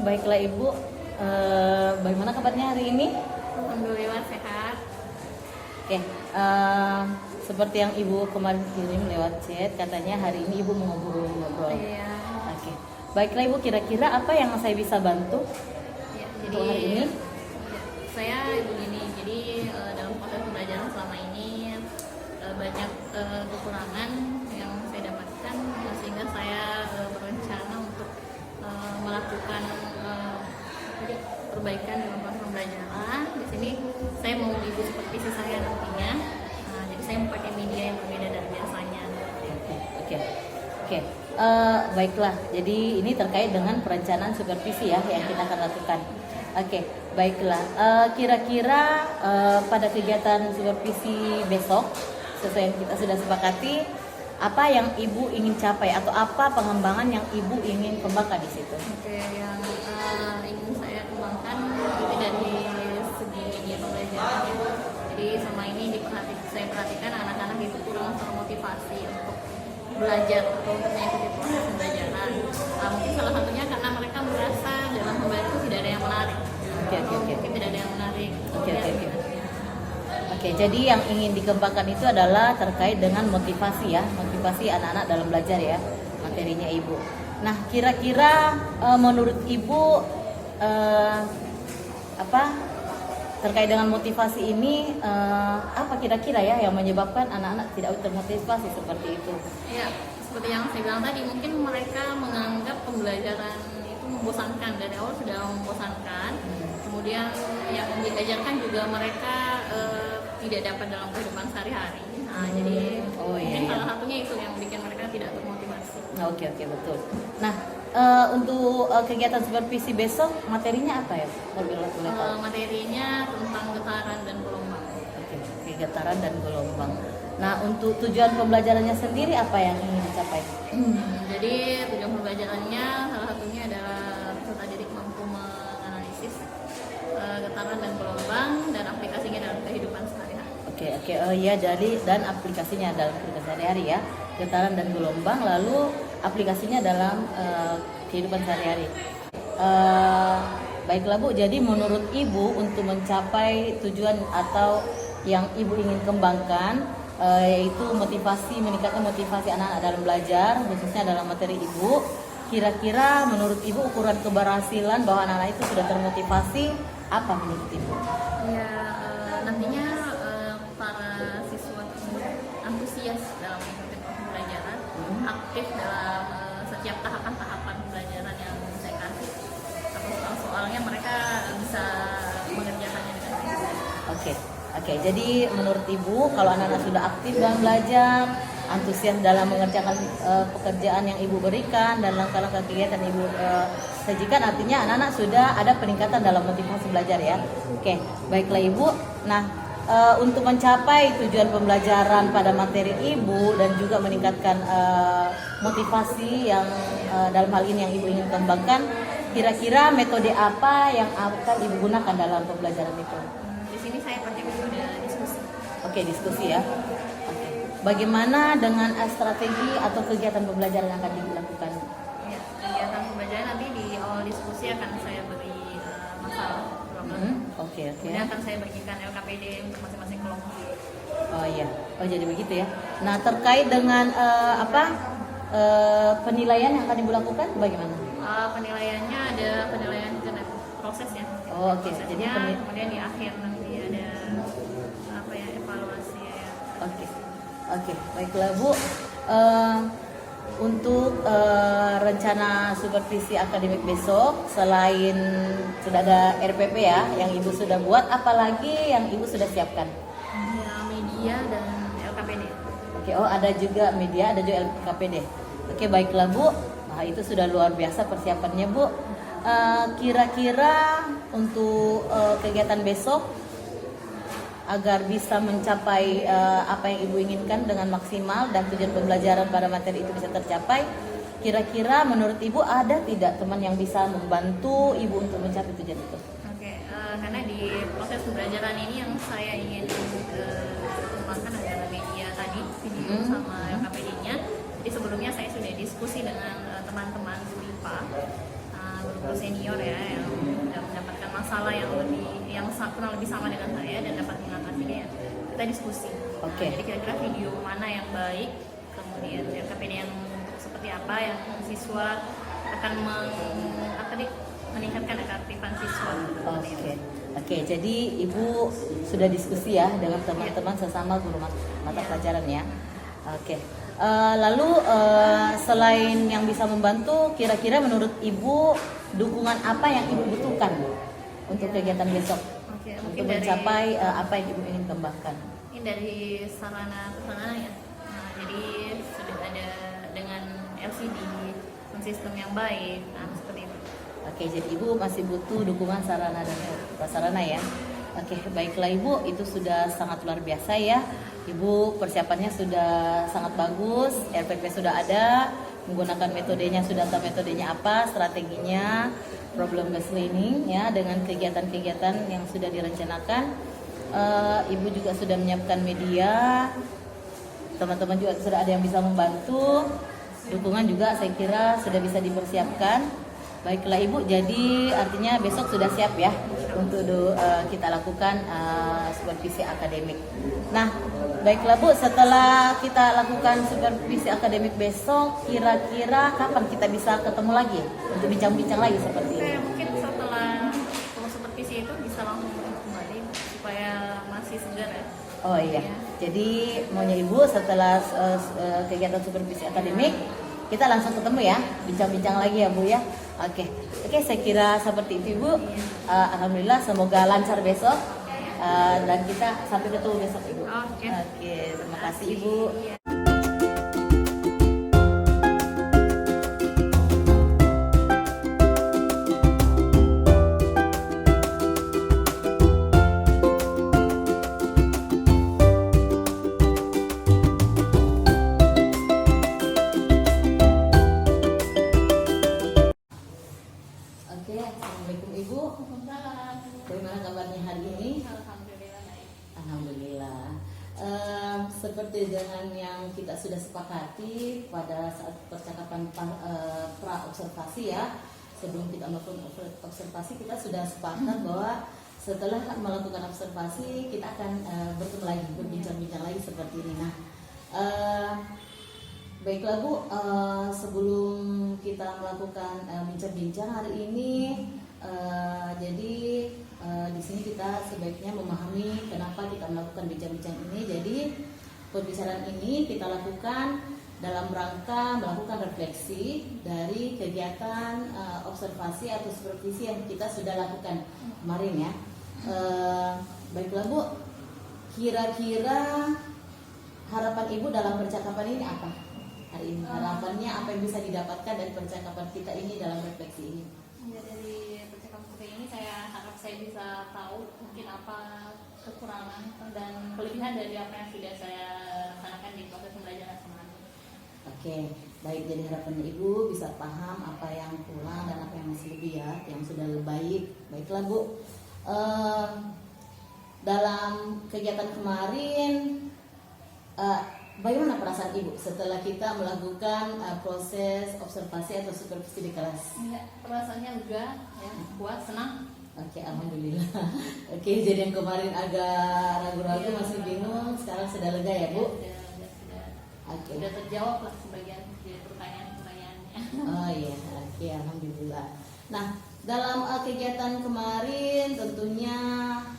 baiklah Ibu. Bagaimana kabarnya hari ini? Alhamdulillah sehat. Oke, seperti yang Ibu kemarin kirim lewat chat, katanya hari ini Ibu mau ngobrol-ngobrol. Iya. Oke, baiklah Ibu, kira-kira apa yang saya bisa bantu Ya, untuk hari ini? Saya begini, jadi dalam proses pembelajaran selama ini banyak kekurangan yang saya dapatkan, sehingga saya berencana untuk melakukan perbaikan dalam proses pembelajaran. Di sini saya mau ibu supervisi saya nantinya, jadi saya memakai media yang berbeda dari biasanya. Oke. Baiklah. Jadi ini terkait dengan perencanaan supervisi ya yang kita akan lakukan. Oke, baiklah. Kira-kira pada kegiatan supervisi besok, sesuai yang kita sudah sepakati, apa yang Ibu ingin capai atau apa pengembangan yang Ibu ingin kembangkan di situ? Oke, yang ingin saya kembangkan itu dari segi media pembelajaran ya. Jadi selama ini saya perhatikan anak-anak itu kurang termotivasi untuk belajar atau untuk mengikuti proses pembelajaran. Mungkin salah satunya karena mereka merasa dalam membaca tidak ada yang menarik. Mungkin tidak ada yang menarik. Oke, jadi yang ingin dikembangkan itu adalah terkait dengan motivasi ya, motivasi anak-anak dalam belajar ya, materinya Ibu. Nah, kira-kira menurut Ibu terkait dengan motivasi ini apa kira-kira ya yang menyebabkan anak-anak tidak termotivasi seperti itu? Ya, seperti yang saya bilang tadi, mungkin mereka menganggap pembelajaran itu membosankan, dari awal sudah membosankan. Kemudian yang diajarkan juga mereka tidak dapat dalam kehidupan sehari-hari. Jadi mungkin salah satunya itu yang bikin mereka tidak termotivasi. Oke, betul. Nah, untuk kegiatan supervisi besok materinya apa ya? Materinya tentang getaran dan gelombang. Oke, getaran dan gelombang. Nah, untuk tujuan pembelajarannya sendiri apa yang ingin dicapai? Jadi tujuan pembelajarannya salah satunya adalah peserta didik mampu menganalisis getaran dan gelombang dan aplikasinya dalam kehidupan sehari-hari. Oke. Dan aplikasinya dalam kehidupan sehari-hari ya. Getaran dan gelombang, lalu aplikasinya dalam kehidupan sehari-hari. Baiklah Bu, jadi menurut Ibu untuk mencapai tujuan atau yang Ibu ingin kembangkan, yaitu meningkatkan motivasi anak-anak dalam belajar, khususnya dalam materi Ibu, kira-kira menurut Ibu ukuran keberhasilan bahwa anak-anak itu sudah termotivasi apa menurut Ibu? Ya, nantinya para siswa antusias dalam mengikuti pembelajaran, aktif dalam setiap tahapan-tahapan pembelajaran yang saya kasih, atau soal-soalnya mereka bisa mengerjakannya dengan baik. Oke, jadi menurut Ibu kalau anak-anak sudah aktif dalam belajar, antusias dalam mengerjakan pekerjaan yang Ibu berikan dan langkah-langkah kegiatan Ibu sajikan, artinya anak-anak sudah ada peningkatan dalam motivasi belajar ya. Oke, baiklah Ibu. Nah, untuk mencapai tujuan pembelajaran pada materi Ibu dan juga meningkatkan motivasi yang dalam hal ini yang Ibu ingin kembangkan, kira-kira metode apa yang akan Ibu gunakan dalam pembelajaran itu? Di sini saya pakai metode diskusi. Oke, diskusi ya. Oke. Bagaimana dengan strategi atau kegiatan pembelajaran yang akan dilakukan? Ya, kegiatan pembelajaran nanti di awal diskusi akan saya beri masalah problem. Oke. Kemudian akan saya bagikan LKPD untuk masing-masing kelompok. Oh iya. Oh jadi begitu ya. Nah, terkait dengan penilaian yang akan Ibu lakukan bagaimana? Penilaiannya ada penilaian proses ya. Oh, oke. Jadi kemudian di akhir nanti ada evaluasi ya. Oke. Baiklah Bu. Untuk rencana supervisi akademik besok, selain sudah ada RPP ya yang Ibu sudah buat, apalagi yang Ibu sudah siapkan? Ya, media dan LKPD. Oke, ada juga media, ada juga LKPD. Oke, baiklah Bu. Nah, itu sudah luar biasa persiapannya Bu. Kira-kira untuk kegiatan besok agar bisa mencapai apa yang Ibu inginkan dengan maksimal dan tujuan pembelajaran pada materi itu bisa tercapai, kira-kira menurut Ibu ada tidak teman yang bisa membantu Ibu untuk mencapai tujuan itu? Oke, karena di proses pembelajaran ini yang saya ingin kembangkan adalah media tadi, video sama LKPD-nya. Jadi sebelumnya saya sudah diskusi dengan teman-teman IPA. guru senior ya yang sudah mendapatkan masalah yang kurang lebih sama dengan saya dan dapat mengatasinya ya. Kita diskusi. Oke. Jadi kira-kira video mana yang baik, kemudian RKPD yang seperti apa yang siswa akan meningkatkan keaktifan siswa. Oke, jadi Ibu sudah diskusi ya dengan teman-teman sesama guru mata pelajaran ya. Oke. Lalu selain yang bisa membantu, kira-kira menurut Ibu dukungan apa yang Ibu butuhkan untuk kegiatan besok? Oke, untuk mungkin dari mencapai apa yang Ibu ingin kembangkan? ini dari sarana prasarana ya. Nah, jadi sudah ada dengan LCD, sistem yang baik, nah seperti itu. Oke, jadi Ibu masih butuh dukungan sarana dan prasarana ya. Oke, baiklah Ibu, itu sudah sangat luar biasa ya. Ibu persiapannya sudah sangat bagus, RPP sudah ada, menggunakan metodenya sudah tahu metodenya apa, strateginya, problem based learning ya, dengan kegiatan-kegiatan yang sudah direncanakan. Ibu juga sudah menyiapkan media, teman-teman juga sudah ada yang bisa membantu, dukungan juga saya kira sudah bisa dipersiapkan. Baiklah Ibu, jadi artinya besok sudah siap ya untuk kita lakukan supervisi akademik. Nah, baiklah Bu, setelah kita lakukan supervisi akademik besok, kira-kira kapan kita bisa ketemu lagi untuk bincang-bincang lagi seperti ini? Mungkin setelah supervisi itu bisa langsung kembali supaya masih segar ya. Oh iya, jadi maunya Ibu setelah kegiatan supervisi akademik kita langsung ketemu ya, bincang-bincang lagi ya Bu ya. Oke, saya kira seperti itu Ibu. Alhamdulillah, semoga lancar besok dan kita sampai ketemu besok Ibu. Oke, terima kasih Ibu. Assalamualaikum Ibu. Bagaimana kabarnya hari ini? Alhamdulillah baik. Alhamdulillah. Seperti dengan yang kita sudah sepakati pada saat percakapan pra observasi ya, sebelum kita melakukan observasi kita sudah sepakat bahwa setelah melakukan observasi kita akan bertemu lagi, berbincang-bincang lagi seperti ini. Nah, baiklah Bu, sebelum kita melakukan bincang-bincang hari ini, jadi di sini kita sebaiknya memahami kenapa kita melakukan bincang-bincang ini. Jadi pembicaraan ini kita lakukan dalam rangka melakukan refleksi dari kegiatan observasi atau supervisi yang kita sudah lakukan kemarin ya. Baiklah Bu, kira-kira harapan Ibu dalam percakapan ini apa? Hari ini harapannya apa yang bisa didapatkan dari percakapan kita ini dalam refleksi ini? Ya, dari percakapan seperti ini saya harap saya bisa tahu mungkin apa kekurangan dan kelebihan dari apa yang sudah saya laksanakan di proses pembelajaran kemarin. Oke, baik, jadi harapannya Ibu bisa paham apa yang kurang dan apa yang masih lebih ya, yang sudah lebih baik. Baiklah Bu, dalam kegiatan kemarin bagaimana perasaan Ibu setelah kita melakukan proses observasi atau supervisi di kelas? Ya, perasaannya lega, ya, puas, senang. Oke, alhamdulillah. Oke, jadi yang kemarin agak ragu-ragu, Ya, masih bingung, sekarang sudah lega ya Bu? Oke. Sudah terjawab lah sebagian dari pertanyaan-pertanyaannya. Oh iya, oke, alhamdulillah. Nah, dalam kegiatan kemarin tentunya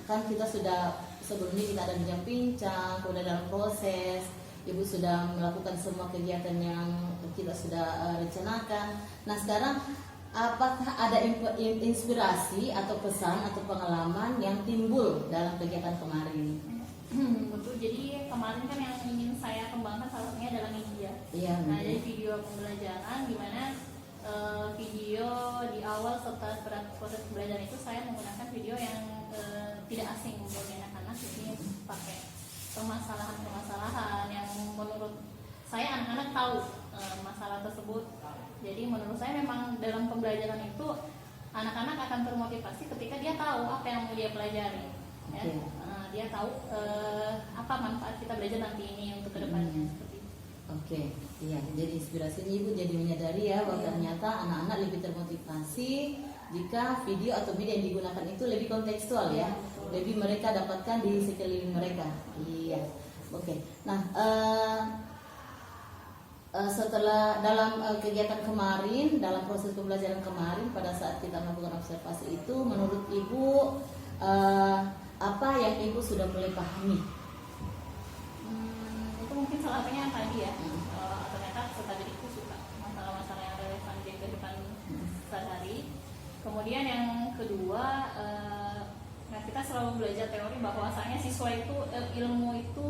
kan kita sudah sebelumnya kita ada bincang-bincang, kemudian dalam proses Ibu sudah melakukan semua kegiatan yang kita sudah rencanakan. Nah, sekarang apakah ada inspirasi atau pesan atau pengalaman yang timbul dalam kegiatan kemarin? Betul, jadi kemarin kan yang ingin saya kembangkan salah satunya adalah media. Iya, nah, jadi video pembelajaran dimana video di awal serta proses pembelajaran itu saya menggunakan video yang tidak asing bagi anak-anak. Jadi pakai permasalahan-permasalahan yang menurut saya anak-anak tahu masalah tersebut. Jadi menurut saya memang dalam pembelajaran itu anak-anak akan termotivasi ketika dia tahu apa yang mau dia pelajari. Ya. Dia tahu apa manfaat kita belajar nanti ini untuk kedepannya. Seperti itu. Oke, iya. Jadi inspirasinya Ibu jadi menyadari ya bahwa ternyata anak-anak lebih termotivasi jika video atau media yang digunakan itu lebih kontekstual ya, lebih mereka dapatkan di sekeliling mereka. Iya, oke. Nah, setelah dalam kegiatan kemarin, dalam proses pembelajaran kemarin, pada saat kita melakukan observasi itu, menurut Ibu apa yang Ibu sudah mulai pahami? Itu mungkin salah satunya yang tadi ya. Ternyata tadi itu suka masalah-masalah yang relevan di kehidupan sehari-hari. Kemudian yang kedua, nah kita selalu belajar teori bahwasanya siswa itu ilmu itu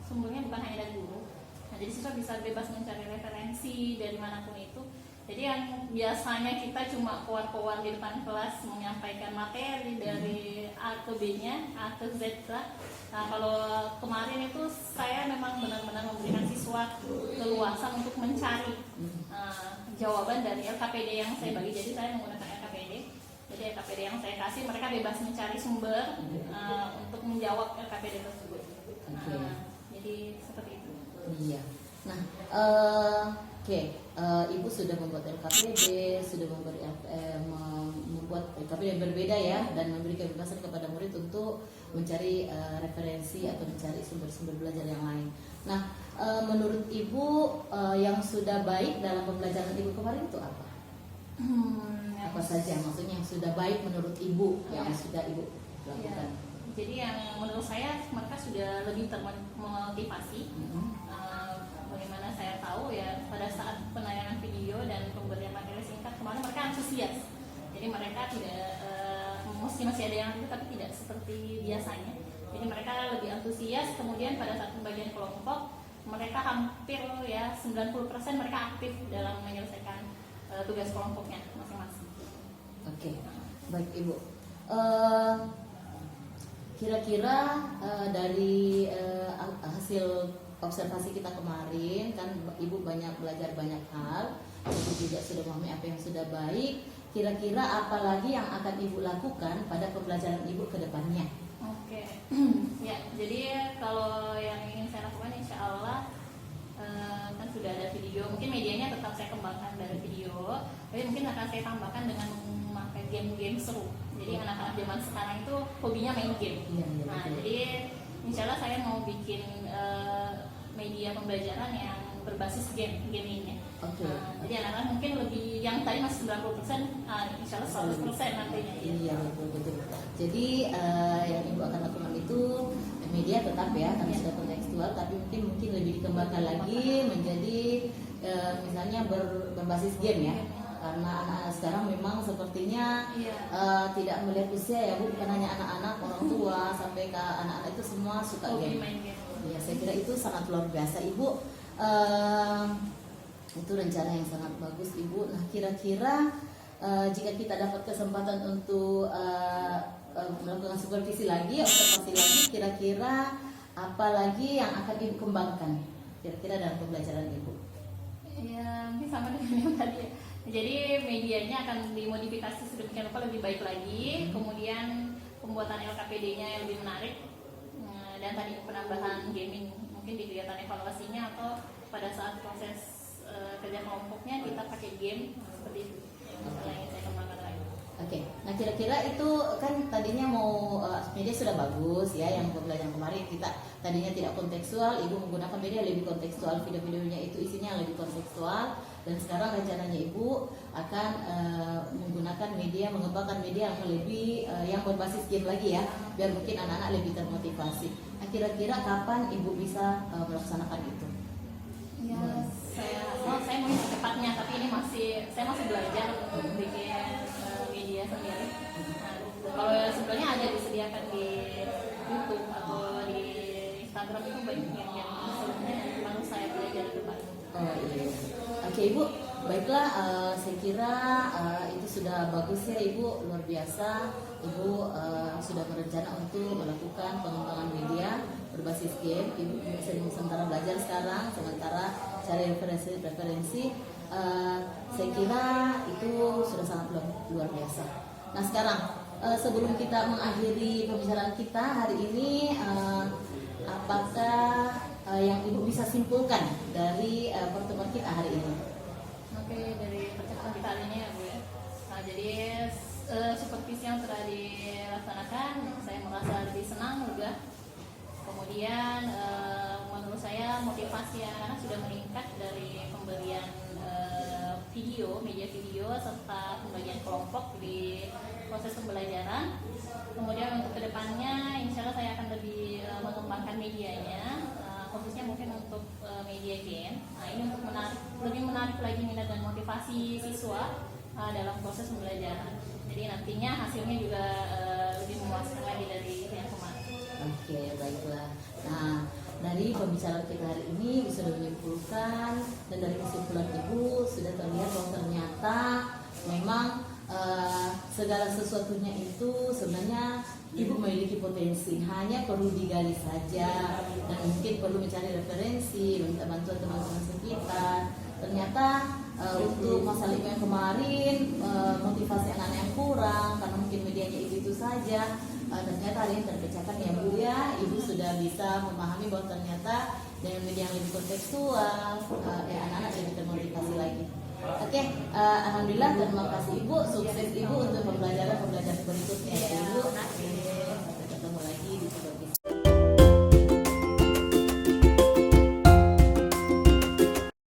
sumbernya bukan hanya dari guru. Nah, jadi siswa bisa bebas mencari referensi dari manapun itu. Jadi yang biasanya kita cuma keluar-keluar di depan kelas menyampaikan materi dari A ke B-nya, A ke Z lah. Nah, kalau kemarin itu saya memang benar-benar memberikan siswa keluasan untuk mencari jawaban dari LKPD yang saya bagi. Jadi saya menggunakan LKPD. Jadi LKPD yang saya kasih, mereka bebas mencari sumber untuk menjawab LKPD tersebut. Jadi seperti itu. Iya. Nah, Ibu sudah membuat LKPD, sudah membuat LKPD yang berbeda ya, dan memberi kebebasan kepada murid untuk mencari referensi atau mencari sumber-sumber belajar yang lain. Nah, menurut Ibu yang sudah baik dalam pembelajaran Ibu kemarin itu apa? Apa saja maksudnya yang sudah baik menurut Ibu yang sudah Ibu lakukan? Jadi yang menurut saya mereka sudah lebih termotivasi. Bagaimana saya tahu ya, pada saat penayangan video dan pemberian materi singkat kemarin mereka antusias. Jadi mereka tidak masih ada yang itu, tapi tidak seperti biasanya. Jadi mereka lebih antusias. Kemudian pada saat pembagian kelompok mereka hampir ya 90% mereka aktif dalam menyelesaikan tugas kelompoknya masing-masing. Oke, baik Ibu. Kira-kira dari hasil observasi kita kemarin kan Ibu banyak belajar banyak hal, Ibu juga sudah memahami apa yang sudah baik. Kira-kira apa lagi yang akan Ibu lakukan pada pembelajaran Ibu ke depannya? Oke, ya jadi kalau yang ingin saya lakukan insya Allah kan sudah ada video, mungkin medianya tetap saya kembangkan dari video, tapi mungkin akan saya tambahkan dengan memakai game-game seru. Jadi anak-anak zaman sekarang itu hobinya main game. Nah, jadi insya Allah saya mau bikin media pembelajaran yang berbasis game ini. Jadi anak-anak mungkin lebih, yang tadi masih 90%, insya Allah 100% nantinya. Iya, betul. Jadi yang Ibu akan lakukan itu media tetap ya, karena sudah kontekstual, tapi mungkin lebih dikembangkan lagi menjadi misalnya berbasis game ya. Karena anak-anak sekarang memang sepertinya tidak melihat usia ya Bu, bukan hanya anak-anak, orang tua sampai ke anak-anak itu semua suka game. Ya, saya kira itu sangat luar biasa Ibu. Itu rencana yang sangat bagus Ibu. Nah, kira-kira jika kita dapat kesempatan untuk melakukan supervisi lagi, observasi lagi, kira-kira apa lagi yang akan Ibu kembangkan kira-kira dalam pembelajaran Ibu? Ya, mungkin sama dengan yang tadi ya. Jadi medianya akan dimodifikasi sedemikian rupa lebih baik lagi. Kemudian pembuatan LKPD-nya yang lebih menarik, dan tadi penambahan gaming mungkin di kegiatan evaluasinya atau pada saat proses kerja kelompoknya kita pakai game seperti itu. Yang ingin saya kembangkan lagi. Nah kira-kira itu kan tadinya mau media sudah bagus ya, yang pembelajaran kemarin kita tadinya tidak kontekstual, Ibu menggunakan media lebih kontekstual, video-videonya itu isinya lebih kontekstual, dan sekarang rencananya Ibu akan menggunakan media, mengembangkan media yang lebih yang berbasis game lagi ya, biar mungkin anak-anak lebih termotivasi. Nah kira-kira kapan Ibu bisa melaksanakan itu? Ya, saya mau secepatnya, tapi ini saya masih belajar untuk bikin media sendiri. Nah, kalau sebelumnya ada disediakan di YouTube atau di Instagram itu banyak yang sebelumnya baru saya belajar di depan. Oke Ibu, baiklah, saya kira itu sudah bagus ya Ibu, luar biasa. Ibu sudah berencana untuk melakukan pengembangan media berbasis game. Ibu bisa sementara belajar sekarang, sementara cari referensi. Saya kira itu sudah sangat luar biasa. Nah sekarang sebelum kita mengakhiri pembicaraan kita hari ini, apakah yang Ibu bisa simpulkan dari pertemuan kita hari ini? Oke, dari percakapan kita hari ini ya Bu ya. Nah, jadi seperti yang telah dilaksanakan, saya merasa lebih senang juga. Kemudian menurut saya motivasi anak-anak sudah meningkat dari pemberian media video serta pembagian kelompok di proses pembelajaran. Kemudian untuk kedepannya, insya Allah saya akan lebih mengembangkan medianya, khususnya mungkin untuk media game. Nah, ini untuk lebih menarik lagi minat dan motivasi siswa dalam proses pembelajaran. Jadi nantinya hasilnya juga lebih memuaskan lagi dari yang kemarin. Oke, baiklah. Nah, dari pembicaraan kita hari ini bisa menyimpulkan, dan dari kesimpulan Ibu sudah terlihat bahwa ternyata memang segala sesuatunya itu sebenarnya Ibu memiliki potensi, hanya perlu digali saja dan mungkin perlu mencari referensi, minta bantuan teman-teman sekitar. Ternyata untuk masalah Ibu yang kemarin, motivasi anak-anak yang kurang karena mungkin medianya itu saja. Ternyata ada yang terpecahkan ya Bu ya. Ibu sudah bisa memahami bahwa ternyata dengan media yang lebih kontekstual, anak-anak lebih termotivasi lagi. Oke, alhamdulillah, terima kasih Ibu. Sukses Ibu untuk pembelajaran berikutnya ya Ibu. Sampai ketemu lagi di video